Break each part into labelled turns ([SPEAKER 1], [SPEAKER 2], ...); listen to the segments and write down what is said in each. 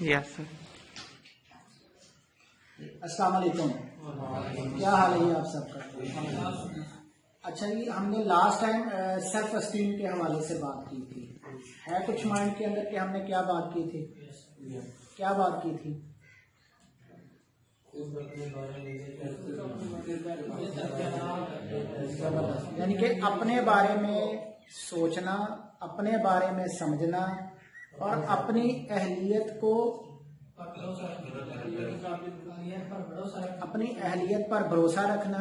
[SPEAKER 1] Yes sir.
[SPEAKER 2] अस्सलाम वालेकुम, क्या हाल है आप सबका? अच्छा जी, हमने लास्ट टाइम सेल्फ एस्टीम के हवाले से बात की थी। है कुछ माइंड के अंदर कि हमने क्या बात की थी? क्या बात की थी? यानी कि अपने बारे में सोचना, अपने बारे में समझना और अपनी अहलियत पर भरोसा रखना,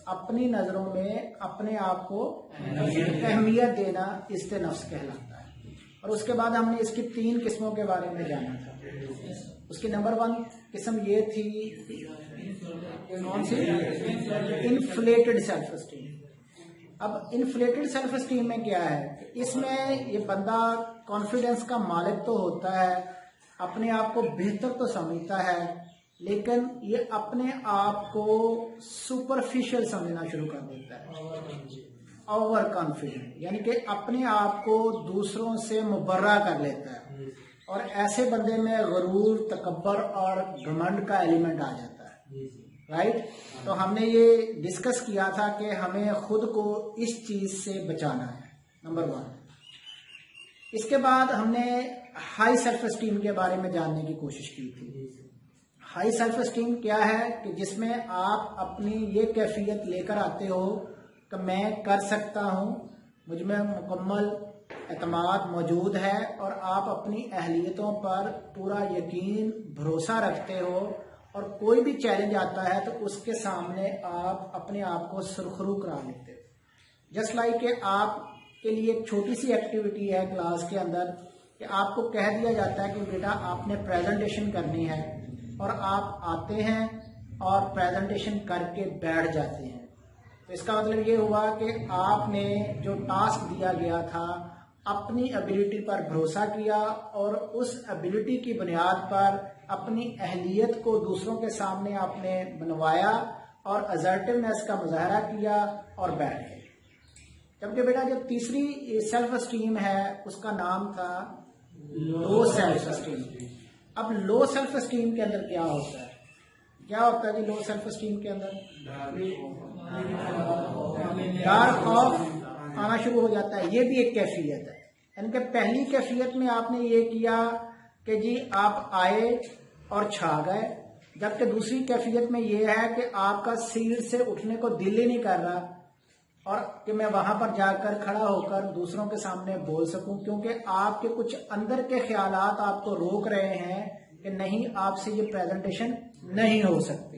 [SPEAKER 2] अपनी नजरों में अपने आप को अहमियत देना इस्ते नफ्स कहलाता है। और उसके बाद हमने इसकी 3 किस्मों के बारे में जाना था। उसकी नंबर 1 किस्म ये थी, कौन सी? Inflated self esteem. अब इन्फ्लेटेड सेल्फ एस्टीम में क्या है? इसमें ये बंदा कॉन्फिडेंस का मालिक तो होता है, अपने आप को बेहतर तो समझता है, लेकिन ये अपने आप को सुपरफिशियल समझना शुरू कर देता है, ओवर कॉन्फिडेंट, यानी कि अपने आप को दूसरों से मुबर्रा कर लेता है। और ऐसे बंदे में गरूर, तकब्बर और घमंड का एलिमेंट आ जाता है, राइट? तो हमने ये डिस्कस किया था कि हमें खुद को इस चीज से बचाना है, नंबर 1। इसके बाद हमने हाई सेल्फ एस्टीम के बारे में जानने की कोशिश की थी। हाई सेल्फ एस्टीम क्या है? कि जिसमें आप अपनी ये कैफियत लेकर आते हो कि मैं कर सकता हूँ, मुझ में मुकम्मल एतमाद मौजूद है और आप अपनी अहलियतों पर पूरा यकीन, भरोसा रखते हो और कोई भी चैलेंज आता है तो उसके सामने आप अपने आप को सुरखरू करा लेते हो। जस्ट लाइक कि आपके लिए एक छोटी सी एक्टिविटी है क्लास के अंदर कि आपको कह दिया जाता है कि बेटा आपने प्रेजेंटेशन करनी है, और आप आते हैं और प्रेजेंटेशन करके बैठ जाते हैं। तो इसका मतलब ये हुआ कि आपने जो टास्क दिया गया था अपनी एबिलिटी पर भरोसा किया और उस एबिलिटी की बुनियाद पर अपनी अहलियत को दूसरों के सामने आपने बनवाया और असर्टिवनेस का मुजाहरा किया और बैठ गए। जबकि बेटा जो तीसरी सेल्फ एस्टीम है उसका नाम था लो सेल्फ एस्टीम। अब लो सेल्फ एस्टीम के अंदर क्या होता है? क्या होता है जी लो सेल्फ एस्टीम के अंदर? डर, खौफ आना शुरू हो जाता है। ये भी एक कैफियत है। यानी कि पहली कैफियत में आपने ये किया कि जी आप आए और छा गए, जबकि दूसरी कैफियत में ये है कि आपका सीट से उठने को दिल ही नहीं कर रहा और कि मैं वहां पर जाकर खड़ा होकर दूसरों के सामने बोल सकूं, क्योंकि आपके कुछ अंदर के ख्यालात आपको रोक रहे हैं कि नहीं, आपसे ये प्रेजेंटेशन नहीं हो सकती।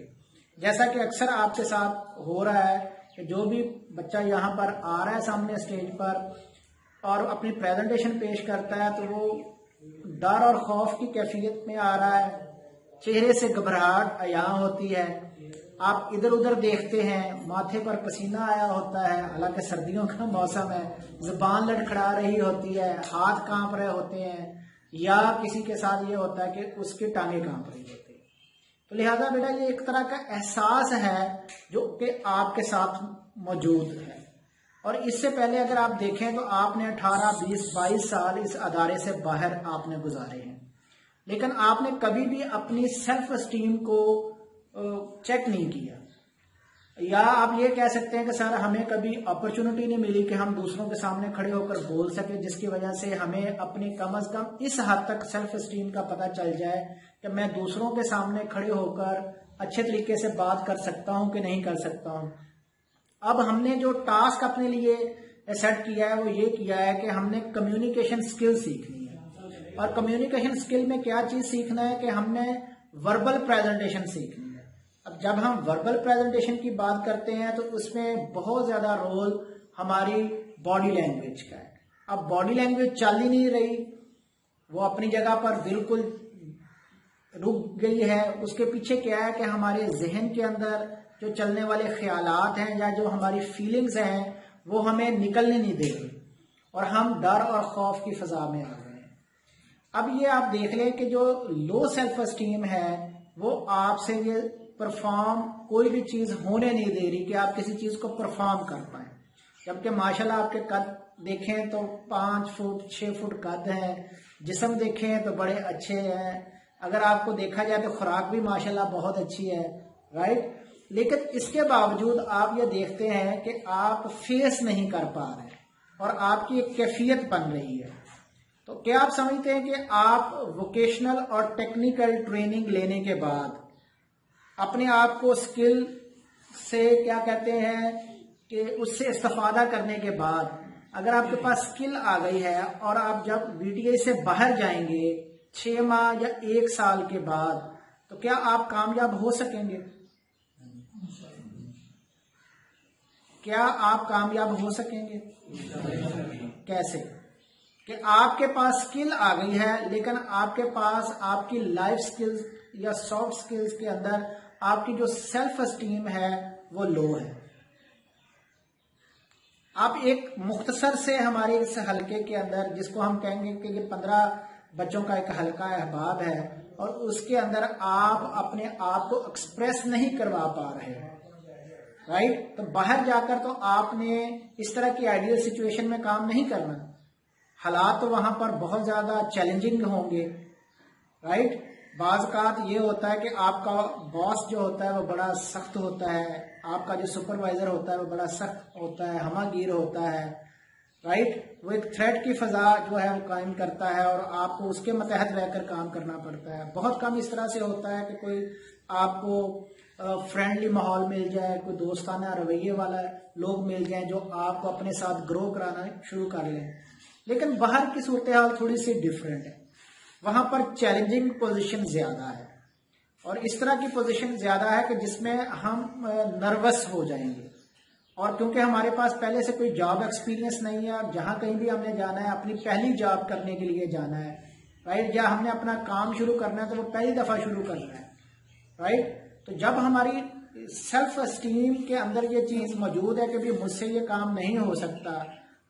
[SPEAKER 2] जैसा कि अक्सर आपके साथ हो रहा है कि जो भी बच्चा यहाँ पर आ रहा है सामने स्टेज पर और अपनी प्रेजेंटेशन पेश करता है तो वो डर और खौफ की कैफियत में आ रहा है, चेहरे से घबराहट अया होती है, आप इधर उधर देखते हैं, माथे पर पसीना आया होता है, हालांकि सर्दियों का मौसम है, जुबान लड़खड़ा रही होती है, हाथ कांप रहे होते हैं, या किसी के साथ ये होता है कि उसकी टांगे कांप रही होती है। तो लिहाजा बेटा ये एक तरह का एहसास है जो कि आपके साथ मौजूद है। और इससे पहले अगर आप देखें तो आपने 18, 20, 22 साल इस अदारे से बाहर आपने गुजारे हैं, लेकिन आपने कभी भी अपनी सेल्फ एस्टीम को चेक नहीं किया। या आप ये कह सकते हैं कि सर हमें कभी अपॉर्चुनिटी नहीं मिली कि हम दूसरों के सामने खड़े होकर बोल सके, जिसकी वजह से हमें अपनी कम अज कम इस हद तक सेल्फ एस्टीम का पता चल जाए कि मैं दूसरों के सामने खड़े होकर अच्छे तरीके से बात कर सकता हूं कि नहीं कर सकता हूं। अब हमने जो टास्क अपने लिए सेट किया है वो ये किया है कि हमने कम्युनिकेशन स्किल सीखनी है। और कम्युनिकेशन स्किल में क्या चीज सीखना है कि हमने वर्बल प्रेजेंटेशन सीखनी है। अब जब हम वर्बल प्रेजेंटेशन की बात करते हैं तो उसमें बहुत ज्यादा रोल हमारी बॉडी लैंग्वेज का है। अब बॉडी लैंग्वेज चल ही नहीं रही, वो अपनी जगह पर बिल्कुल रुक गई है। उसके पीछे क्या है कि हमारे जहन के अंदर जो चलने वाले ख्यालात हैं या जो हमारी फीलिंग्स हैं वो हमें निकलने नहीं दे रही और हम डर और खौफ की फजा में आ गए हैं। अब ये आप देख लें कि जो लो सेल्फ एस्टीम है वो आपसे ये परफॉर्म कोई भी चीज होने नहीं दे रही कि आप किसी चीज को परफॉर्म कर पाए, जबकि माशाल्लाह आपके कद देखें तो 5 फुट 6 फुट कद है, जिस्म देखें तो बड़े अच्छे हैं, अगर आपको देखा जाए तो खुराक भी माशाल्लाह बहुत अच्छी है, राइट। लेकिन इसके बावजूद आप ये देखते हैं कि आप फेस नहीं कर पा रहे और आपकी एक कैफियत बन रही है। तो क्या आप समझते हैं कि आप वोकेशनल और टेक्निकल ट्रेनिंग लेने के बाद अपने आप को स्किल से क्या कहते हैं कि उससे इस्तेफादा करने के बाद अगर आपके पास स्किल आ गई है और आप जब वीटीआई से बाहर जाएंगे 6 माह या 1 साल के बाद, तो क्या आप कामयाब हो सकेंगे? क्या आप कामयाब हो सकेंगे? कैसे? कि आपके पास स्किल आ गई है लेकिन आपके पास आपकी लाइफ स्किल्स या सॉफ्ट स्किल्स के अंदर आपकी जो सेल्फ एस्टीम है वो लो है। आप एक मुख्तसर से हमारे इस हलके के अंदर, जिसको हम कहेंगे कि ये 15 बच्चों का एक हलका अहबाब है, और उसके अंदर आप अपने आप को एक्सप्रेस नहीं करवा पा रहे, राइट। तो बाहर जाकर तो आपने इस तरह की आइडियल सिचुएशन में काम नहीं करना। हालात तो वहां पर बहुत ज्यादा चैलेंजिंग होंगे, राइट। बाज़ ये होता है कि आपका बॉस जो होता है वो बड़ा सख्त होता है, आपका जो सुपरवाइजर होता है वो बड़ा सख्त होता है, हमागीर होता है, राइट। वो एक थ्रेट की फजा जो है वो कायम करता है और आपको उसके मतहत रहकर काम करना पड़ता है। बहुत कम इस तरह से होता है कि कोई आपको फ्रेंडली माहौल मिल जाए, कोई दोस्ताना रवैये वाला लोग मिल जाए जो आपको अपने साथ ग्रो कराना शुरू कर लें। लेकिन बाहर की सूरत हाल थोड़ी सी डिफरेंट है, वहां पर चैलेंजिंग पोजीशन ज्यादा है और इस तरह की पोजीशन ज्यादा है कि जिसमें हम नर्वस हो जाएंगे। और क्योंकि हमारे पास पहले से कोई जॉब एक्सपीरियंस नहीं है, जहां कहीं भी हमने जाना है अपनी पहली जॉब करने के लिए जाना है, राइट, या हमने अपना काम शुरू करना है तो वो पहली दफा शुरू करना है, राइट। तो जब हमारी सेल्फ एस्टीम के अंदर ये चीज मौजूद है कि भी मुझसे ये काम नहीं हो सकता,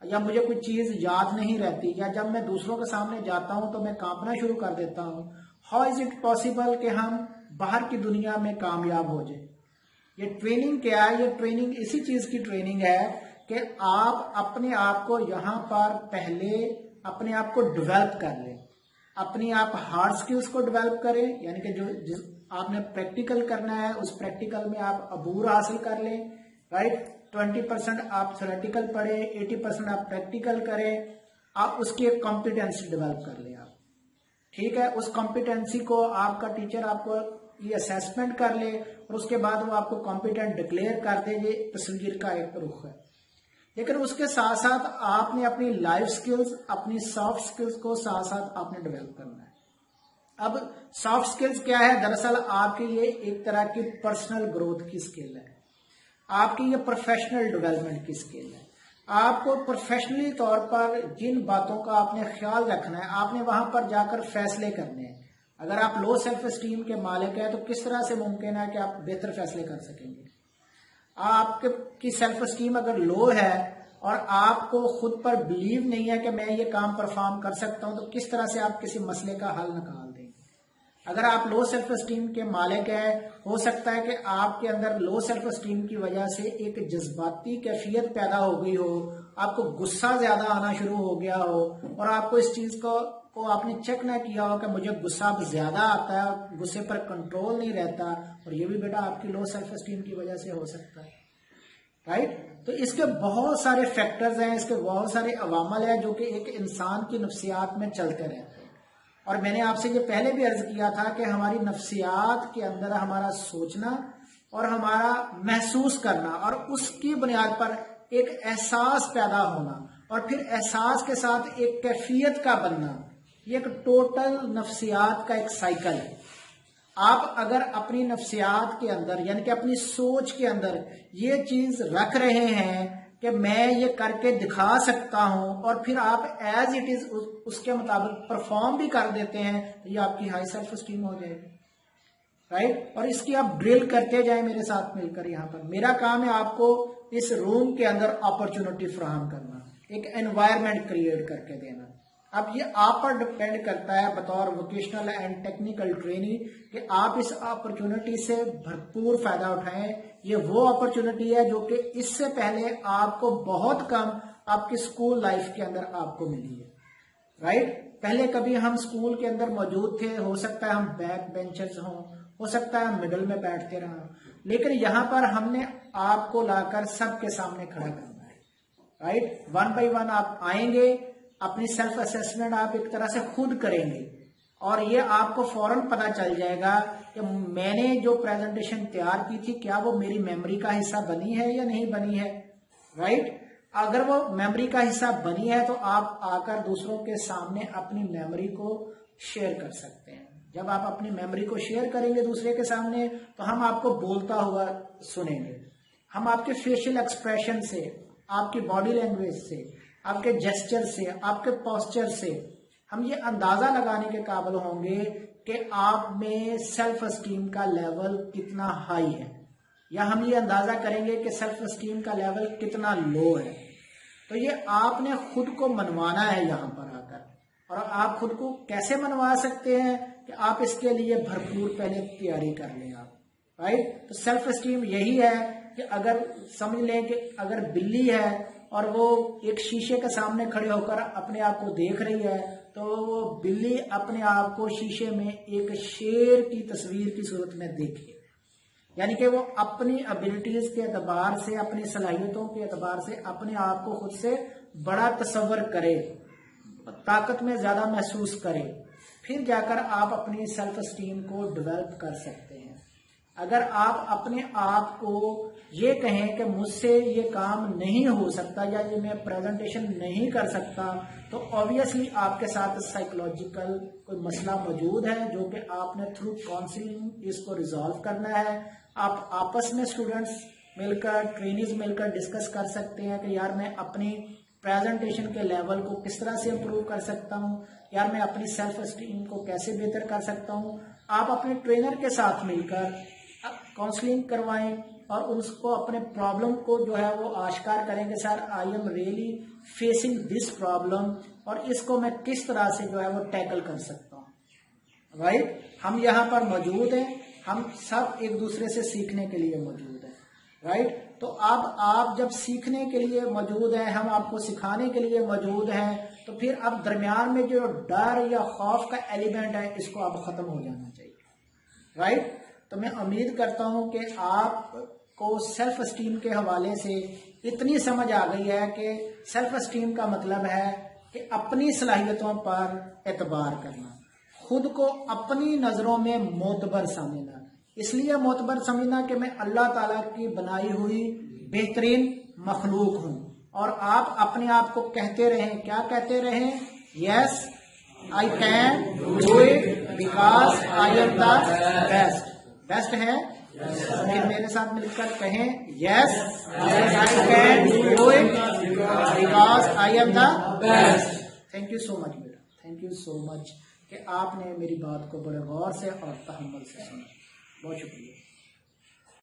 [SPEAKER 2] या मुझे कोई चीज याद नहीं रहती, या जब मैं दूसरों के सामने जाता हूं तो मैं कांपना शुरू कर देता हूं, हाउ इज इट पॉसिबल कि हम बाहर की दुनिया में कामयाब हो जाए? ये ट्रेनिंग क्या है? ये ट्रेनिंग इसी चीज की ट्रेनिंग है कि आप अपने आप को यहाँ पर पहले अपने आप को डेवलप कर लें, अपनी आप हार्ड स्किल्स को डेवलप करें, यानी कि जो आपने प्रैक्टिकल करना है उस प्रैक्टिकल में आप अबूर हासिल कर लें, राइट। 20% आप थ्योरेटिकल पढ़े, 80% आप प्रैक्टिकल करें, आप उसकी एक कॉम्पिटेंसी डेवलप कर लें आप, ठीक है। उस कॉम्पिटेंसी को आपका टीचर आपको ये असेसमेंट कर ले और उसके बाद वो आपको कॉम्पिटेंट डिक्लेयर कर दे, ये तस्वीर का एक रुख है। लेकिन उसके साथ साथ आपने अपनी लाइफ स्किल्स, अपनी सॉफ्ट स्किल्स को साथ साथ आपने डेवलप करना है। अब सॉफ्ट स्किल्स क्या है? दरअसल आपके लिए एक तरह की पर्सनल ग्रोथ की स्किल है, आपकी ये प्रोफेशनल डेवलपमेंट की स्किल है। आपको प्रोफेशनली तौर पर जिन बातों का आपने ख्याल रखना है, आपने वहां पर जाकर फैसले करने हैं। अगर आप लो सेल्फ एस्टीम के मालिक हैं तो किस तरह से मुमकिन है कि आप बेहतर फैसले कर सकेंगे? आपकी सेल्फ एस्टीम अगर लो है और आपको खुद पर बिलीव नहीं है कि मैं ये काम परफॉर्म कर सकता हूं, तो किस तरह से आप किसी मसले का हल निकाल देंगे? अगर आप लो सेल्फ एस्टीम के मालिक हैं, हो सकता है कि आपके अंदर लो सेल्फ एस्टीम की वजह से एक जज्बाती कैफियत पैदा हो गई हो, आपको गुस्सा ज्यादा आना शुरू हो गया हो और आपको इस चीज को आपने चेक ना किया हो कि मुझे गुस्सा अब ज्यादा आता है, गुस्से पर कंट्रोल नहीं रहता, और ये भी बेटा आपकी लो सेल्फ एस्टीम की वजह से हो सकता है, राइट। तो इसके बहुत सारे फैक्टर्स हैं, इसके बहुत सारे अवामल हैं जो कि एक इंसान की नफ्सियात में चलते रहते हैं। और मैंने आपसे ये पहले भी अर्ज किया था कि हमारी नफ्सियात के अंदर हमारा सोचना और हमारा महसूस करना और उसकी बुनियाद पर एक एहसास पैदा होना और फिर एहसास के साथ एक कैफियत का बनना, ये एक टोटल नफ्सियात का एक साइकिल है। आप अगर अपनी नफ्सियात के अंदर यानी कि अपनी सोच के अंदर ये चीज रख रहे हैं कि मैं ये करके दिखा सकता हूं और फिर आप एज इट इज उसके मुताबिक परफॉर्म भी कर देते हैं, तो ये आपकी हाई सेल्फ एस्टीम हो जाएगी, राइट। और इसकी आप ड्रिल करते जाए मेरे साथ मिलकर। यहाँ पर मेरा काम है आपको इस रूम के अंदर अपॉर्चुनिटी फराहम करना, एक एनवायरनमेंट क्रिएट करके देना। अब ये आप पर डिपेंड करता है बतौर वोकेशनल एंड टेक्निकल ट्रेनी कि आप इस अपॉर्चुनिटी से भरपूर फायदा उठाएं। ये वो अपॉर्चुनिटी है जो कि इससे पहले आपको बहुत कम آپ کی اسکول لائف کے اندر آپ کو ملی ہے، رائٹ؟ پہلے کبھی ہم اسکول کے اندر موجود تھے، ہو سکتا ہے ہم بیک بینچرز ہوں، ہو سکتا ہے ہم مڈل میں بیٹھتے رہا، لیکن یہاں پر ہم نے آپ کو لا کر سب کے سامنے کھڑا کرنا ہے، رائٹ؟ ون بائی ون آپ آئیں گے، اپنی سیلف اسیسمنٹ آپ ایک طرح سے خود کریں گے، اور یہ آپ کو فوراً پتا چل جائے گا کہ میں نے جو پریزنٹیشن تیار کی تھی کیا وہ میری میموری کا حصہ بنی ہے یا نہیں بنی ہے، رائٹ؟ اگر وہ میموری کا حصہ بنی ہے تو آپ آ کر دوسروں کے سامنے اپنی میموری کو شیئر کر سکتے ہیں۔ جب آپ اپنی میموری کو شیئر کریں گے دوسرے کے سامنے تو ہم آپ کو بولتا ہوا سنیں گے، ہم آپ کے فیشل ایکسپریشن سے، آپ کی باڈی لینگویج سے، آپ کے جیسچر سے، آپ کے پوسچر سے ہم یہ اندازہ لگانے کے قابل ہوں گے کہ آپ میں سیلف اسٹیم کا لیول کتنا ہائی ہے، یا ہم یہ اندازہ کریں گے کہ سیلف اسٹیم کا لیول کتنا لو ہے۔ تو یہ آپ نے خود کو منوانا ہے یہاں پر آ کر، اور آپ خود کو کیسے منوا سکتے ہیں کہ آپ اس کے لیے بھرپور پہلے تیاری کر لیں آپ، رائٹ؟ تو سیلف اسٹیم یہی ہے کہ اگر سمجھ لیں کہ اگر بلی ہے اور وہ ایک شیشے کے سامنے کھڑے ہو کر اپنے آپ کو دیکھ رہی ہے تو وہ بلی اپنے آپ کو شیشے میں ایک شیر کی تصویر کی صورت میں دیکھے، یعنی کہ وہ اپنی ابیلٹیز کے اعتبار سے، اپنی صلاحیتوں کے اعتبار سے اپنے آپ کو خود سے بڑا تصور کرے، طاقت میں زیادہ محسوس کرے، پھر جا کر آپ اپنی سیلف اسٹیم کو ڈیولپ کر سکتے ہیں۔ اگر آپ اپنے آپ کو یہ کہیں کہ مجھ سے یہ کام نہیں ہو سکتا یا یہ میں پریزنٹیشن نہیں کر سکتا، تو آبویسلی آپ کے ساتھ سائیکولوجیکل کوئی مسئلہ موجود ہے جو کہ آپ نے تھرو کاؤنسلنگ اس کو ریزالو کرنا ہے۔ آپ آپس میں اسٹوڈنٹس مل کر، ٹرینیز مل کر ڈسکس کر سکتے ہیں کہ یار میں اپنی پریزنٹیشن کے لیول کو کس طرح سے امپروو کر سکتا ہوں، یار میں اپنی سیلف اسٹیم کو کیسے بہتر کر سکتا ہوں۔ آپ اپنے ٹرینر کے ساتھ مل کر کاؤنسلنگ کروائیں اور اس کو اپنے پرابلم کو جو ہے وہ آشکار کریں کہ sir I am really facing this problem, اور اس کو میں کس طرح سے جو ہے وہ ٹیکل کر سکتا ہوں، رائٹ؟ ہم یہاں پر موجود ہیں، ہم سب ایک دوسرے سے سیکھنے کے لیے موجود ہیں، رائٹ؟ تو اب آپ جب سیکھنے کے لیے موجود ہیں، ہم آپ کو سکھانے کے لیے موجود ہیں، تو پھر اب درمیان میں جو ڈر یا خوف کا ایلیمنٹ ہے اس کو اب ختم ہو جانا چاہیے، رائٹ؟ تو میں امید کرتا ہوں کہ آپ کو سیلف اسٹیم کے حوالے سے اتنی سمجھ آ گئی ہے کہ سیلف اسٹیم کا مطلب ہے کہ اپنی صلاحیتوں پر اعتبار کرنا، خود کو اپنی نظروں میں معتبر سمجھنا، اس لیے معتبر سمجھنا کہ میں اللہ تعالیٰ کی بنائی ہوئی بہترین مخلوق ہوں، اور آپ اپنے آپ کو کہتے رہیں، کیا کہتے رہیں؟ Yes I can do it because I am the best. Best ہے؟ پھر میرے ساتھ مل کر کہیں yes I can do it because I am the best. Thank you so much بیٹا، تھینک یو سو مچ کہ آپ نے میری بات کو بڑے غور سے اور تحمل سے سنا، بہت شکریہ۔